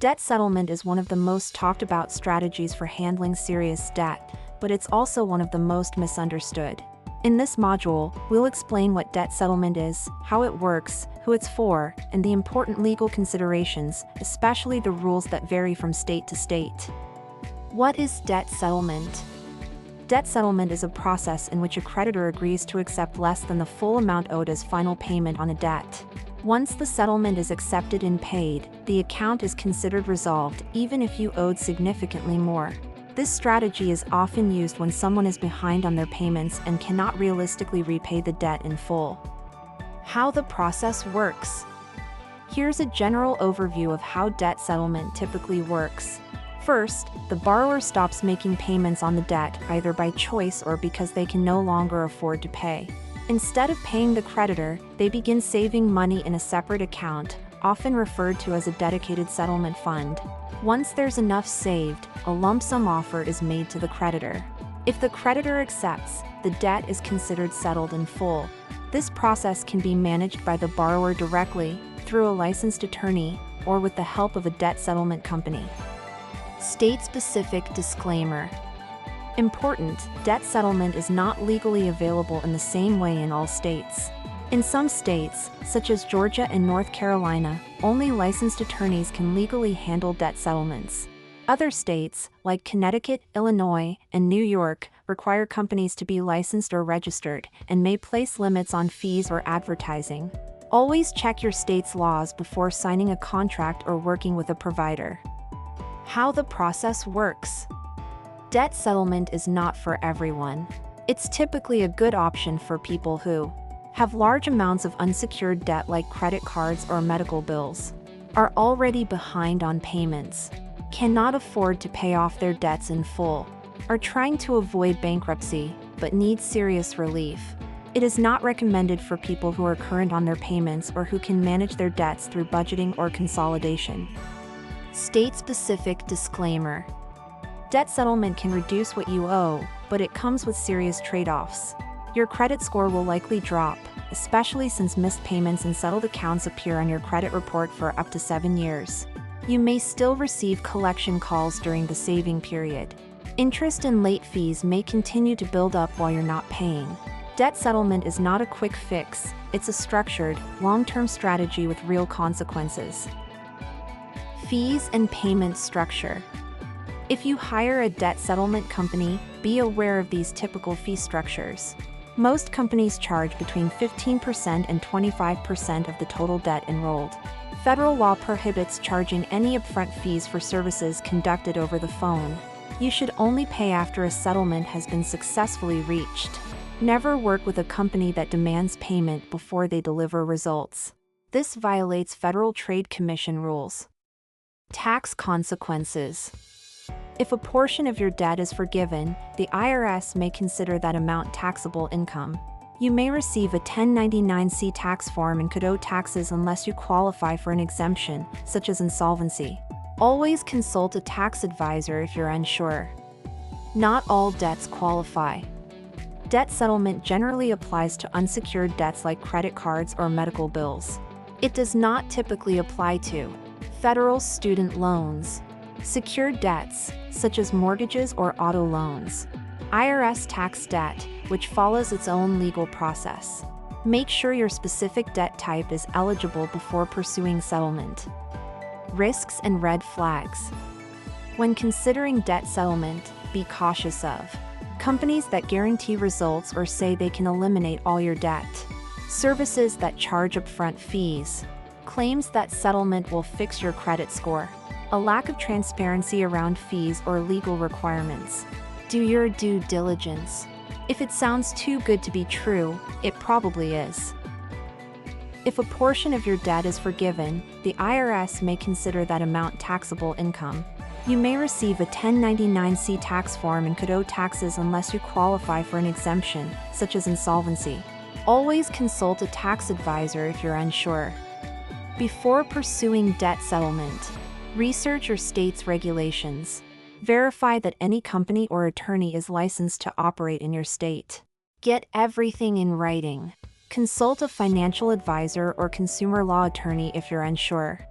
Debt settlement is one of the most talked about strategies for handling serious debt, but it's also one of the most misunderstood. In this module, we'll explain what debt settlement is, how it works, who it's for, and the important legal considerations, especially the rules that vary from state to state. What is debt settlement? Debt settlement is a process in which a creditor agrees to accept less than the full amount owed as final payment on a debt. Once the settlement is accepted and paid, the account is considered resolved even if you owed significantly more. This strategy is often used when someone is behind on their payments and cannot realistically repay the debt in full. How the process works. Here's a general overview of how debt settlement typically works. First, the borrower stops making payments on the debt either by choice or because they can no longer afford to pay. Instead of paying the creditor, they begin saving money in a separate account, often referred to as a dedicated settlement fund. Once there's enough saved, a lump sum offer is made to the creditor. If the creditor accepts, the debt is considered settled in full. This process can be managed by the borrower directly, through a licensed attorney, or with the help of a debt settlement company. State-specific disclaimer. Important, debt settlement is not legally available in the same way in all states. In some states, such as Georgia and North Carolina, only licensed attorneys can legally handle debt settlements. Other states, like Connecticut, Illinois, and New York, require companies to be licensed or registered, and may place limits on fees or advertising. Always check your state's laws before signing a contract or working with a provider. How the process works. Debt settlement is not for everyone. It's typically a good option for people who have large amounts of unsecured debt like credit cards or medical bills, are already behind on payments, cannot afford to pay off their debts in full, are trying to avoid bankruptcy, but need serious relief. It is not recommended for people who are current on their payments or who can manage their debts through budgeting or consolidation. State-specific disclaimer. Debt settlement can reduce what you owe, but it comes with serious trade-offs. Your credit score will likely drop, especially since missed payments and settled accounts appear on your credit report for up to 7 years. You may still receive collection calls during the saving period. Interest and late fees may continue to build up while you're not paying. Debt settlement is not a quick fix, it's a structured, long-term strategy with real consequences. Fees and payment structure. If you hire a debt settlement company, be aware of these typical fee structures. Most companies charge between 15% and 25% of the total debt enrolled. Federal law prohibits charging any upfront fees for services conducted over the phone. You should only pay after a settlement has been successfully reached. Never work with a company that demands payment before they deliver results. This violates Federal Trade Commission rules. Tax consequences. If a portion of your debt is forgiven, the IRS may consider that amount taxable income. You may receive a 1099-C tax form and could owe taxes unless you qualify for an exemption, such as insolvency. Always consult a tax advisor if you're unsure. Not all debts qualify. Debt settlement generally applies to unsecured debts like credit cards or medical bills. It does not typically apply to federal student loans, secured debts, such as mortgages or auto loans, IRS tax debt, which follows its own legal process. Make sure your specific debt type is eligible before pursuing settlement. Risks and red flags. When considering debt settlement, be cautious of companies that guarantee results or say they can eliminate all your debt, services that charge upfront fees, claims that settlement will fix your credit score, a lack of transparency around fees or legal requirements. Do your due diligence. If it sounds too good to be true, it probably is. If a portion of your debt is forgiven, the IRS may consider that amount taxable income. You may receive a 1099-C tax form and could owe taxes unless you qualify for an exemption, such as insolvency. Always consult a tax advisor if you're unsure. Before pursuing debt settlement, research your state's regulations. Verify that any company or attorney is licensed to operate in your state. Get everything in writing. Consult a financial advisor or consumer law attorney if you're unsure.